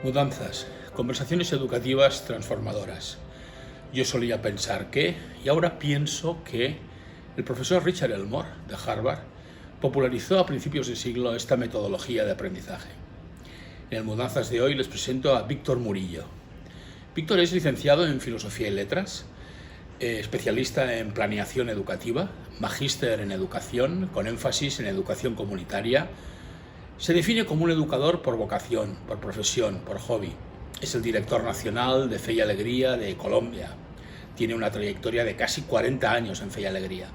Mudanzas, conversaciones educativas transformadoras. Yo solía pensar que, y ahora pienso que, el profesor Richard Elmore, de Harvard, popularizó a principios de siglo esta metodología de aprendizaje. En el Mudanzas de hoy les presento a Víctor Murillo. Víctor es licenciado en Filosofía y Letras, especialista en planeación educativa, magíster en educación, con énfasis en educación comunitaria. Se define como un educador por vocación, por profesión, por hobby. Es el director nacional de Fe y Alegría de Colombia. Tiene una trayectoria de casi 40 años en Fe y Alegría.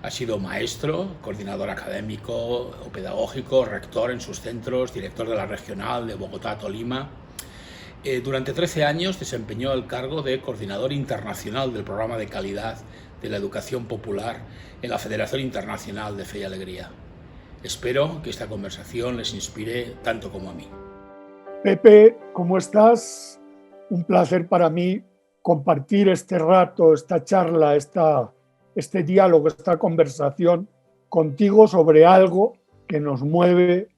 Ha sido maestro, coordinador académico o pedagógico, rector en sus centros, director de la regional de Bogotá-Tolima. Durante 13 años desempeñó el cargo de coordinador internacional del programa de calidad de la educación popular en la Federación Internacional de Fe y Alegría. Espero que esta conversación les inspire tanto como a mí. Pepe, ¿cómo estás? Un placer para mí compartir este rato, esta charla, este diálogo, esta conversación contigo sobre algo que nos mueve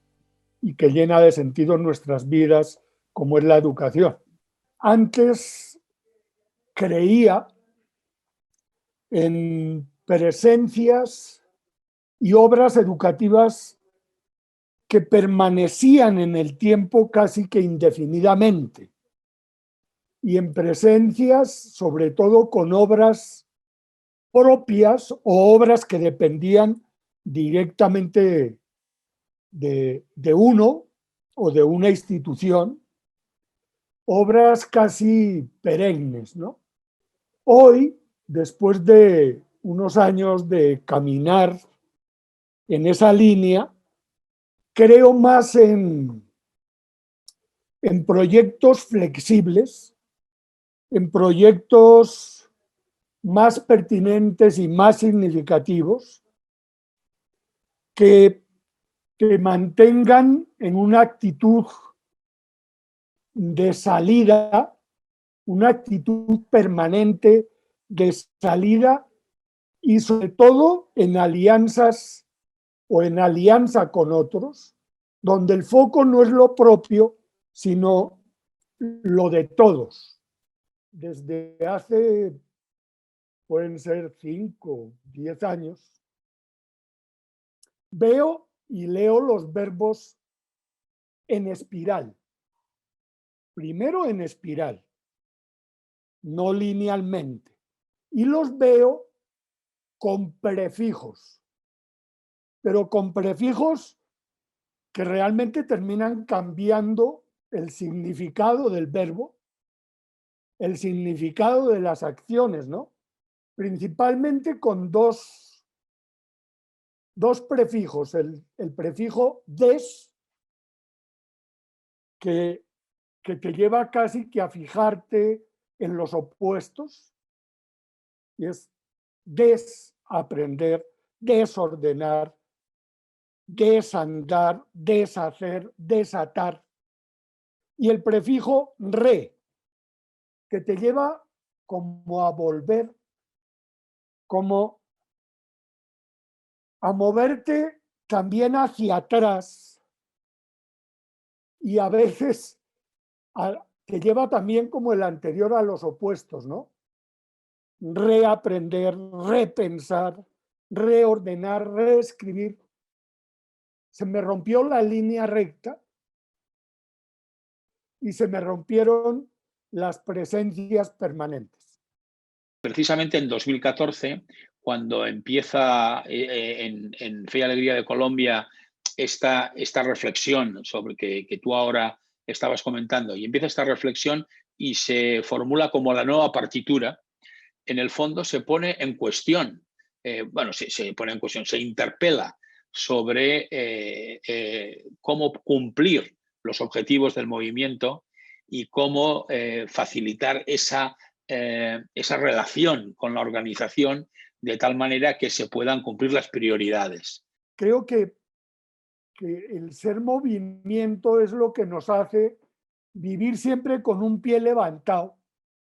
y que llena de sentido nuestras vidas, como es la educación. Antes creía en presencias y obras educativas que permanecían en el tiempo casi que indefinidamente, y en presencias, sobre todo con obras propias o obras que dependían directamente de uno o de una institución, obras casi perennes, ¿no? Hoy, después de unos años de caminar en esa línea, creo más en proyectos flexibles, en proyectos más pertinentes y más significativos que mantengan en una actitud de salida, una actitud permanente de salida y sobre todo en alianzas o en alianza con otros, donde el foco no es lo propio, sino lo de todos. Desde hace, pueden ser 5, 10 años, veo y leo los verbos en espiral. Primero en espiral, no linealmente. Y los veo con prefijos, pero con prefijos que realmente terminan cambiando el significado del verbo, el significado de las acciones, ¿no? Principalmente con dos prefijos, el prefijo des, que te lleva casi que a fijarte en los opuestos, y es desaprender, desordenar, desandar, deshacer, desatar. Y el prefijo re, que te lleva como a volver, como a moverte también hacia atrás, y a veces te lleva también como el anterior a los opuestos, ¿no? Reaprender, repensar, reordenar, reescribir. Se me rompió la línea recta y se me rompieron las presencias permanentes. Precisamente en 2014, cuando empieza en Fe y Alegría de Colombia esta reflexión sobre que tú ahora estabas comentando, y empieza esta reflexión y se formula como la nueva partitura, en el fondo se pone en cuestión, se pone en cuestión, se interpela sobre cómo cumplir los objetivos del movimiento y cómo facilitar esa relación con la organización de tal manera que se puedan cumplir las prioridades. Creo que el ser movimiento es lo que nos hace vivir siempre con un pie levantado,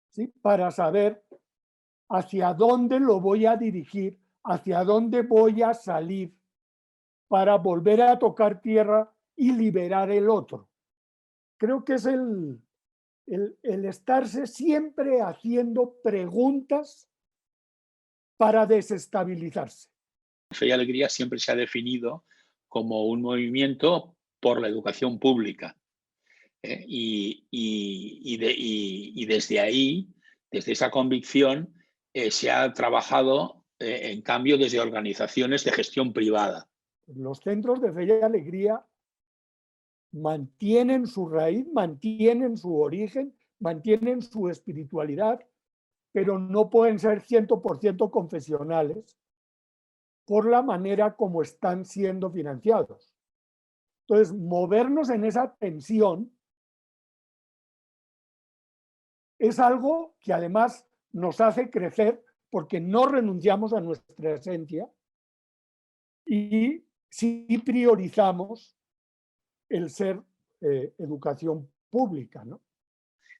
¿sí? Para saber hacia dónde lo voy a dirigir, hacia dónde voy a salir, para volver a tocar tierra y liberar el otro. creo que es el estarse siempre haciendo preguntas para desestabilizarse. Fe y Alegría siempre se ha definido como un movimiento por la educación pública. Y desde ahí, desde esa convicción, se ha trabajado, en cambio, desde organizaciones de gestión privada. Los centros de fe y alegría mantienen su raíz, mantienen su origen, mantienen su espiritualidad, pero no pueden ser 100% confesionales por la manera como están siendo financiados. Entonces, movernos en esa tensión es algo que además nos hace crecer porque no renunciamos a nuestra esencia y sí priorizamos el ser educación pública, ¿no?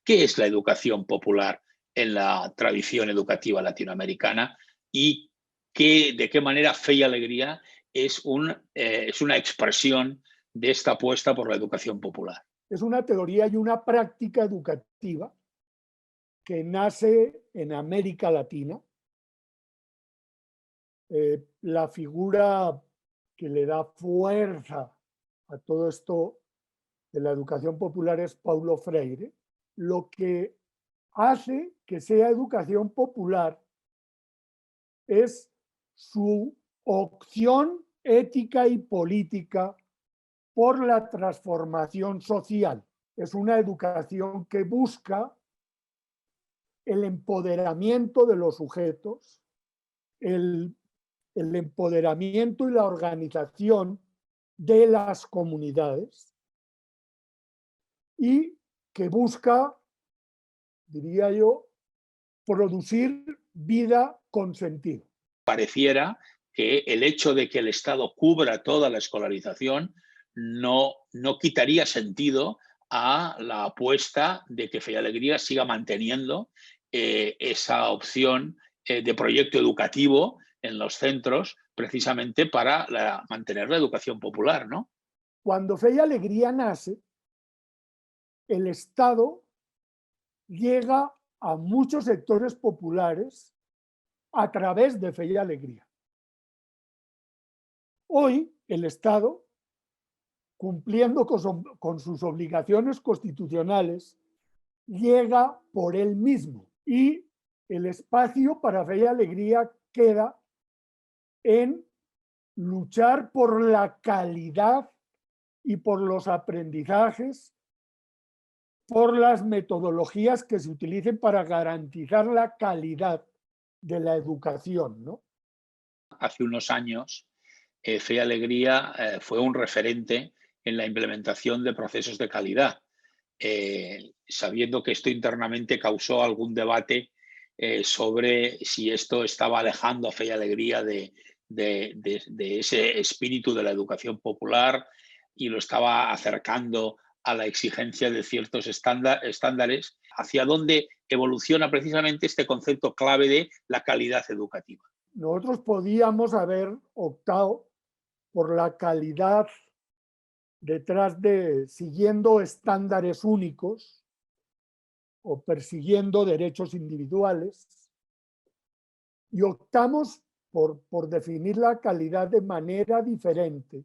¿Qué es la educación popular en la tradición educativa latinoamericana y de qué manera Fe y Alegría es una expresión de esta apuesta por la educación popular? Es una teoría y una práctica educativa que nace en América Latina. La figura que le da fuerza a todo esto de la educación popular es Paulo Freire. Lo que hace que sea educación popular es su opción ética y política por la transformación social. Es una educación que busca el empoderamiento de los sujetos, el empoderamiento y la organización de las comunidades y que busca, diría yo, producir vida con sentido. Pareciera que el hecho de que el Estado cubra toda la escolarización no quitaría sentido a la apuesta de que Fe y Alegría siga manteniendo esa opción de proyecto educativo en los centros, precisamente para mantener la educación popular, ¿no? Cuando Fe y Alegría nace, el Estado llega a muchos sectores populares a través de Fe y Alegría. Hoy el Estado, cumpliendo con sus obligaciones constitucionales, llega por él mismo y el espacio para Fe y Alegría queda en luchar por la calidad y por los aprendizajes, por las metodologías que se utilicen para garantizar la calidad de la educación, ¿no? Hace unos años, Fe y Alegría fue un referente en la implementación de procesos de calidad, sabiendo que esto internamente causó algún debate sobre si esto estaba alejando a Fe y Alegría de ese espíritu de la educación popular y lo estaba acercando a la exigencia de ciertos estándares, hacia dónde evoluciona precisamente este concepto clave de la calidad educativa. Nosotros podíamos haber optado por la calidad detrás de siguiendo estándares únicos o persiguiendo derechos individuales y optamos por definir la calidad de manera diferente,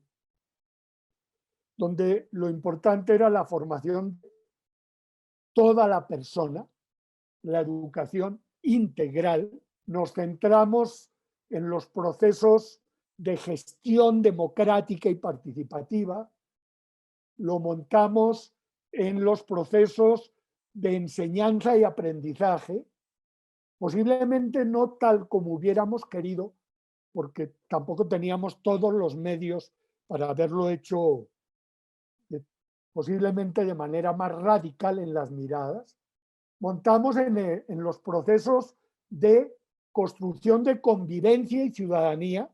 donde lo importante era la formación de toda la persona, la educación integral. Nos centramos en los procesos de gestión democrática y participativa, lo montamos en los procesos de enseñanza y aprendizaje, posiblemente no tal como hubiéramos querido, porque tampoco teníamos todos los medios para haberlo hecho posiblemente de manera más radical en las miradas. Montamos en los procesos de construcción de convivencia y ciudadanía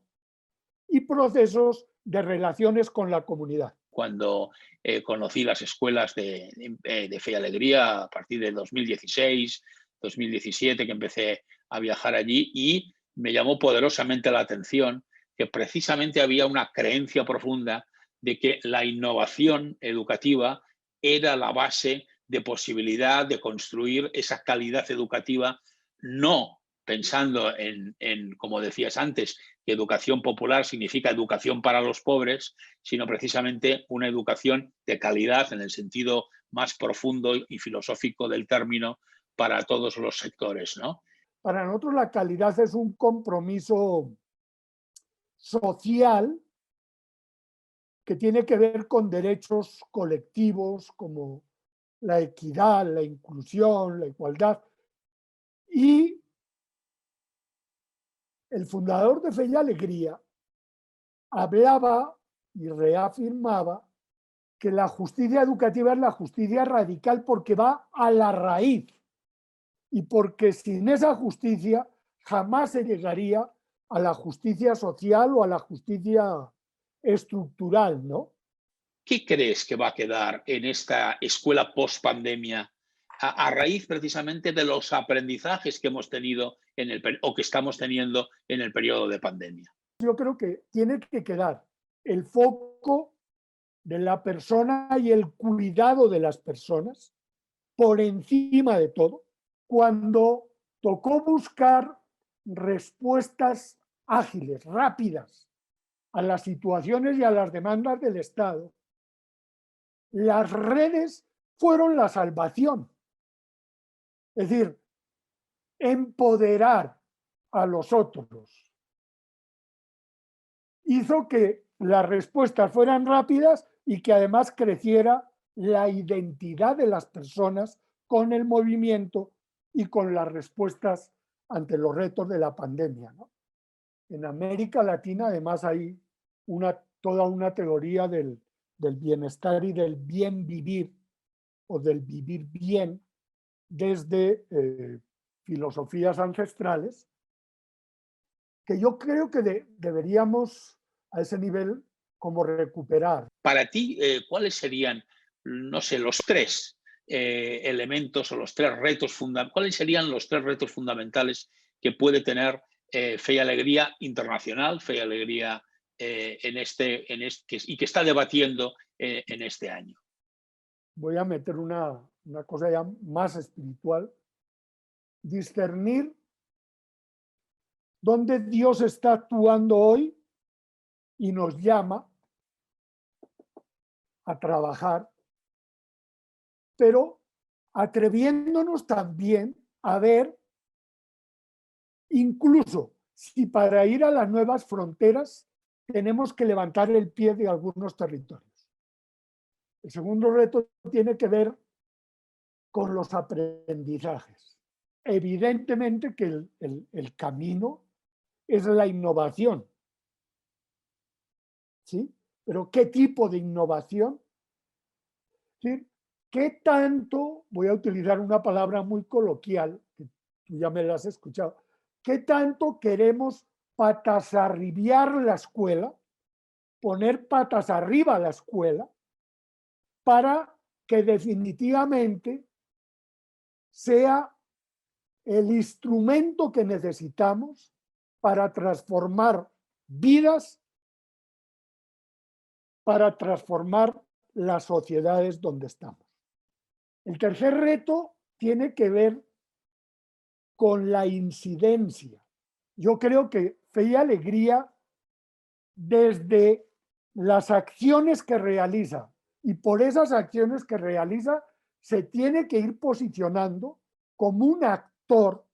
y procesos de relaciones con la comunidad. Cuando conocí las escuelas de Fe y Alegría a partir de 2016, 2017, que empecé a viajar allí, y me llamó poderosamente la atención que precisamente había una creencia profunda de que la innovación educativa era la base de posibilidad de construir esa calidad educativa, no pensando como decías antes, que educación popular significa educación para los pobres, sino precisamente una educación de calidad en el sentido más profundo y filosófico del término para todos los sectores, ¿no? Para nosotros la calidad es un compromiso social que tiene que ver con derechos colectivos como la equidad, la inclusión, la igualdad. Y el fundador de Fe y Alegría hablaba y reafirmaba que la justicia educativa es la justicia radical porque va a la raíz y porque sin esa justicia jamás se llegaría a la justicia social o a la justicia estructural, ¿no? ¿Qué crees que va a quedar en esta escuela post-pandemia a raíz precisamente de los aprendizajes que hemos tenido o que estamos teniendo en el periodo de pandemia? Yo creo que tiene que quedar el foco de la persona y el cuidado de las personas por encima de todo. Cuando tocó buscar respuestas ágiles, rápidas, a las situaciones y a las demandas del Estado, las redes fueron la salvación. Es decir, empoderar a los otros hizo que las respuestas fueran rápidas y que además creciera la identidad de las personas con el movimiento y con las respuestas ante los retos de la pandemia, ¿no? En América Latina además hay toda una teoría del bienestar y del bien vivir o del vivir bien desde filosofías ancestrales que yo creo que deberíamos a ese nivel como recuperar. Para ti, ¿cuáles serían, no sé, los tres elementos o los tres retos fundamentales? ¿Cuáles serían los tres retos fundamentales que puede tener Fe y Alegría Internacional, Fe y Alegría y que está debatiendo en este año? Voy a meter una cosa ya más espiritual. Discernir dónde Dios está actuando hoy y nos llama a trabajar, pero atreviéndonos también a ver, incluso si para ir a las nuevas fronteras tenemos que levantar el pie de algunos territorios. El segundo reto tiene que ver con los aprendizajes. Evidentemente que el camino es la innovación, ¿sí? Pero ¿qué tipo de innovación? ¿Sí? ¿Qué tanto, voy a utilizar una palabra muy coloquial, que tú ya me la has escuchado, qué tanto queremos patas arribiar la escuela, poner patas arriba la escuela, para que definitivamente sea el instrumento que necesitamos para transformar vidas, para transformar las sociedades donde estamos? El tercer reto tiene que ver con la incidencia. Yo creo que Fe y Alegría, desde las acciones que realiza y por esas acciones que realiza, se tiene que ir posicionando como un actor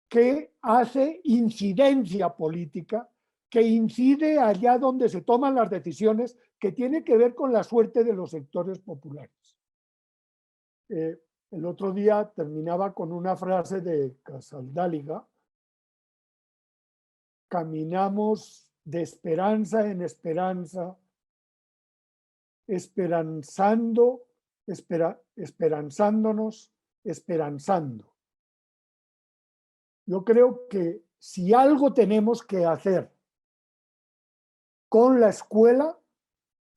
que hace incidencia política, que incide allá donde se toman las decisiones, que tiene que ver con la suerte de los sectores populares. El otro día terminaba con una frase de Casaldáliga: caminamos de esperanza en esperanza, esperanzándonos, esperanzando. Yo creo que si algo tenemos que hacer con la escuela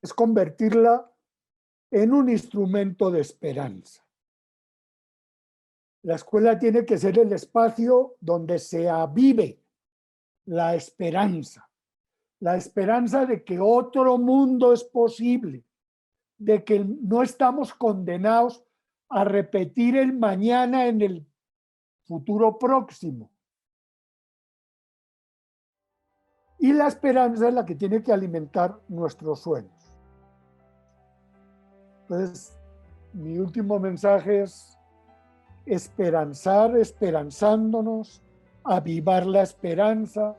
es convertirla en un instrumento de esperanza. La escuela tiene que ser el espacio donde se avive la esperanza de que otro mundo es posible, de que no estamos condenados a repetir el mañana en el futuro próximo. Y la esperanza es la que tiene que alimentar nuestros sueños. Entonces, mi último mensaje es esperanzar, esperanzándonos, avivar la esperanza.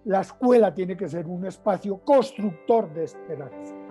La escuela tiene que ser un espacio constructor de esperanza.